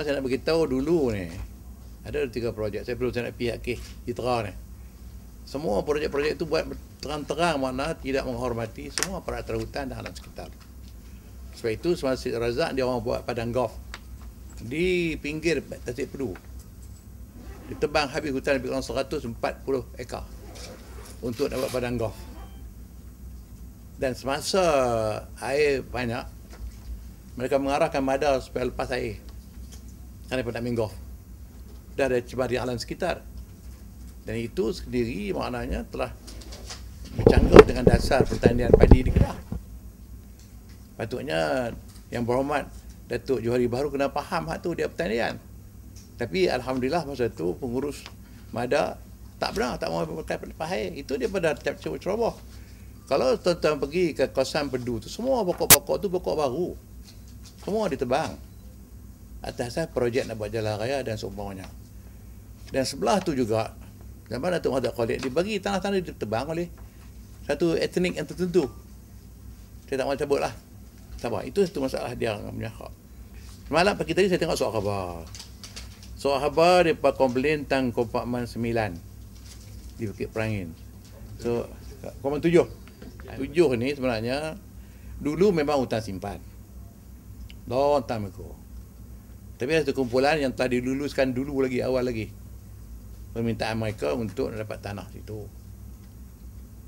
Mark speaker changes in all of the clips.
Speaker 1: Cuma saya nak beritahu dulu ni, ada 3 projek. Saya perlu nak pihak kes Jitra ni. Semua projek-projek itu buat terang-terang, makna tidak menghormati semua peraturan hutan dan alam sekitar. Sebab itu semasa Razak dia orang buat padang golf di pinggir Tasik Pedu. Ditebang habis hutan lebih kurang 140 ekar untuk nak buat padang golf. Dan semasa air banyak, mereka mengarahkan madal supaya lepas air kerana nak main golf. Dah ada cemari alam sekitar. Dan itu sendiri maknanya telah bercanggah dengan dasar pertanian padi di Kedah. Patutnya Yang Berhormat Datuk Johari Bahru kena faham hak tu dia pertanian. Tapi alhamdulillah masa tu pengurus MADA tak benar, tak mau berkait lepas air. Itu dia pada ceroboh. Kalau tuan-tuan pergi ke kawasan Pedu tu, semua pokok-pokok tu pokok baru. Semua ditebang. Atas projek nak buat jalan raya dan seumpamanya. Dan sebelah tu juga, zaman Datuk Mahmud Khalid dibagi tanah-tanah ditebang oleh satu etnik yang tertentu. Saya tak mahu cabut lah. Sabar, itu satu masalah dia punya hak. Semalam pagi tadi saya tengok surat khabar. Surat khabar dia komplain tentang Kompartmen 9 di Bukit Perangin. So, Kompartmen 7. 7 ni sebenarnya dulu memang hutan simpan. Long time ago. Tapi ada satu kumpulan yang telah diluluskan dulu lagi, awal lagi. Permintaan mereka untuk dapat tanah situ.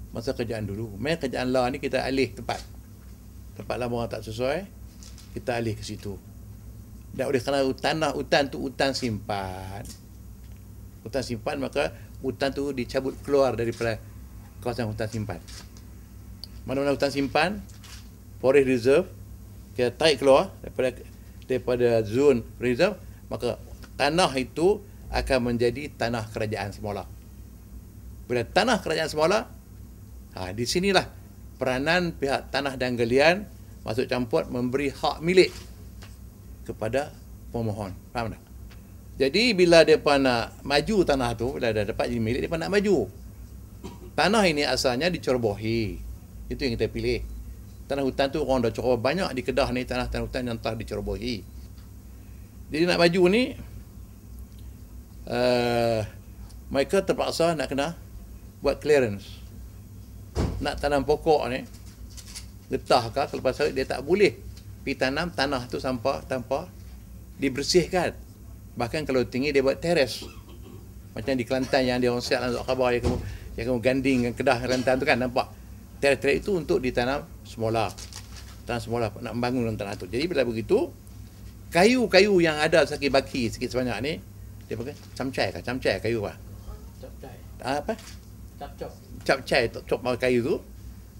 Speaker 1: Masa kerjaan dulu. Memang kerjaan lah ni kita alih tempat. Tempat lama orang tak sesuai, kita alih ke situ. Dan oleh kerana hutan tu hutan simpan. Hutan simpan, maka hutan tu dicabut keluar daripada kawasan hutan simpan. Mana-mana hutan simpan, forest reserve, kita tarik keluar daripada zon reserve, maka tanah itu akan menjadi tanah kerajaan semula. Bila tanah kerajaan semula, di sinilah peranan pihak tanah dan galian masuk campur memberi hak milik kepada pemohon. Faham tak? Jadi bila mereka nak maju tanah tu, bila dah dapat jadi milik, mereka nak maju. Tanah ini asalnya dicerobohi. Itu yang kita pilih. Tanah hutan tu orang dah ceroboh banyak di Kedah ni, tanah-tanah hutan yang telah dicerobohi. Jadi nak maju ni, mereka terpaksa nak kena buat clearance. Nak tanam pokok ni, getah ke kelepas sawit, dia tak boleh pergi tanam tanah tu tanpa dibersihkan. Bahkan kalau tinggi dia buat teres. Macam di Kelantan yang dia orang siap dalam khabar yang kamu ganding Kedah Kelantan tu kan, nampak teres-teres itu untuk ditanam semula. Tanam semula nak membangun dalam tanah tu. Jadi bila begitu, kayu-kayu yang ada sakit baki sikit sebanyak ni, dia pakai camcai kayu apa?
Speaker 2: Capcai.
Speaker 1: Apa?
Speaker 2: Capcok.
Speaker 1: Capcai cop kayu tu,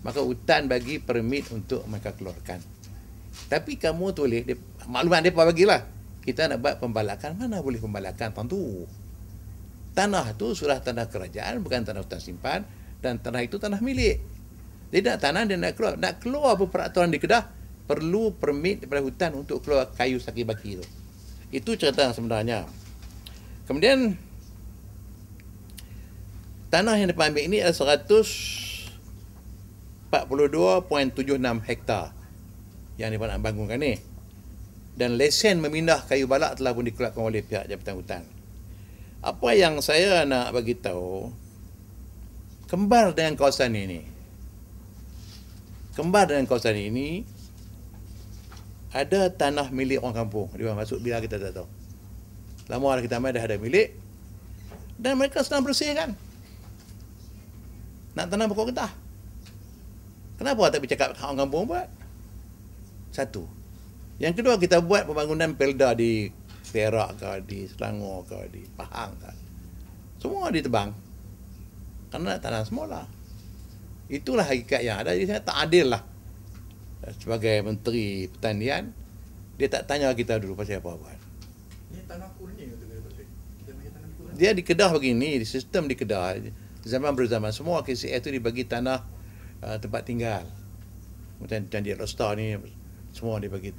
Speaker 1: maka hutan bagi permit untuk mereka keluarkan. Tapi kamu tulis maklumat depa bagilah. Kita nak buat pembalakan, mana boleh pembalakan tentu. Tanah tu sudah tanah kerajaan, bukan tanah hutan simpan, dan tanah itu tanah milik. Dia nak tanah, dia nak keluar peraturan di Kedah, perlu permit daripada hutan untuk keluar kayu sakit baki tu. Itu cerita yang sebenarnya. Kemudian tanah yang mereka ambil ini adalah 142.76 hektar yang mereka nak bangunkan ni. Dan lesen memindah kayu balak telah pun dikeluarkan oleh pihak Jabatan Hutan. Apa yang saya nak bagi tahu, kembar dengan kawasan ini. Kembar dengan kawasan ini ada tanah milik orang kampung. Dia masuk bila kita tak tahu. Lama kita dah ada milik dan mereka sedang bersihkan. Nak tanam pokok getah. Kenapa tak bercakap orang kampung buat? Satu. Yang kedua, kita buat pembangunan pelda di Perak ke, di Selangor ke, di Pahang ke. Semua ditebang. Kerana nak tanam semula. Itulah hakikat yang ada. Jadi saya tak adil lah. Sebagai Menteri Pertanian, dia tak tanya kita dulu pasal apa buat.
Speaker 2: Ini tanah kuning tu kita bagi tanah kuning.
Speaker 1: Dia di Kedah begini, di sistem di Kedah, zaman berzaman semua KCS tu dibagi tanah tempat tinggal. Macam di Rostar ni semua dibagi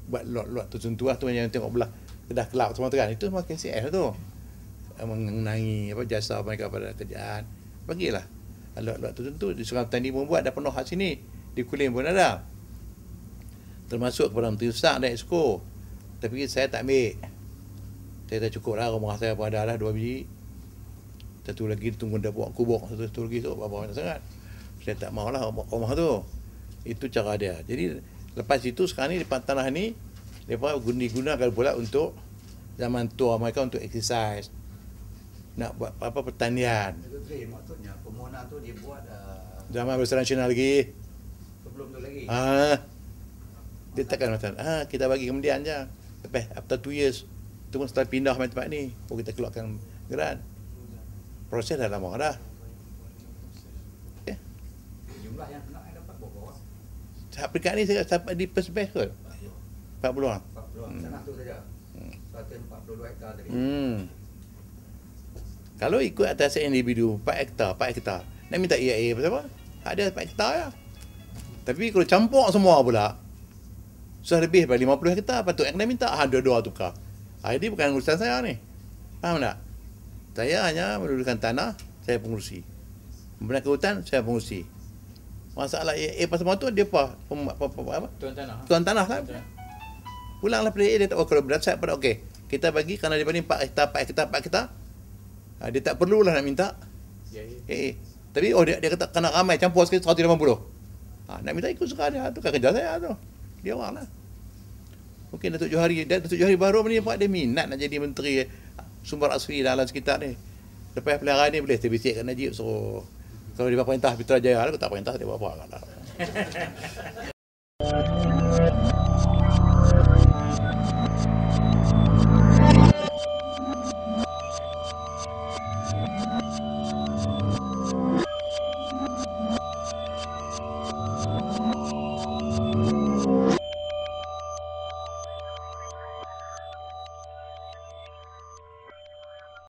Speaker 1: buat lot-lot tertentu lah tu yang tengok belah Kedah Kelab semua tu kan. Itu semua KCS tu. Mengenangi jasa mereka pada kerjaan. Bagilah lot-lot tertentu. Di Sungai Petani pun buat dah penuh kat sini. Di Kulim pun ada. Termasuk kepada Menteri Besar dan Exco. Tapi saya tak ambil. Saya dah cukup lah, rumah saya pun ada lah 2 biji. Satu lagi tunggu dah buat kubur, satu lagi tu berapa banyak sangat. Saya tak mau lah rumah tu. Itu cara dia. Jadi lepas itu sekarang ni depan tanah ni mereka digunakan pula untuk zaman tua mereka untuk exercise. Nak buat apa pertanian.
Speaker 3: Itu Tri, maksudnya permohonan tu dia buat
Speaker 1: Zaman Besar Nasional lagi.
Speaker 3: sebelum tu lagi.
Speaker 1: Dia takkan macam kita bagi kemudian je. Lepas after 2 years tunggu setelah pindah main tempat ni baru kita keluarkan geran. Proses dah lama dah.
Speaker 3: Jumlah yang kena dapat berapa orang?
Speaker 1: Peringkat ni saya dapat di first batch kot. 40 orang.
Speaker 3: 40 tanah tu saja. 142 hektar tadi.
Speaker 1: Kalau ikut atas individu 4 hektar. Nak minta EIA pasal apa? Ada 4 hektar ya. Tapi kalau campur semua pula susah lebih daripada 50 hektar, patut yang kena minta dua-dua tukar. Ini bukan urusan saya ni. Faham tak? Saya hanya mendudukan tanah, saya pengurusi. Membenarkan hutan, saya pengurusi. Masalah EIA pasal semua tu dia apa? Tuan tanah kan? Pulanglah pada EIA, dia tak kalau berdasar pada okey. Kita bagi kerana dia bagi 4 hektar. Dia tak perlulah nak minta. Tapi dia kata kena ramai campur sekali 180. Nak minta ikut suka dia. Tu kan kerja saya tu. Dia orang lah. Mungkin Datuk Johari baru ni nampak dia minat nak jadi menteri sumber asli dalam sekitar ni. Lepas peliharaan ni boleh terbisikkan Najib suruh kalau dia perintah Putrajaya, aku tak perintah dia buat apa.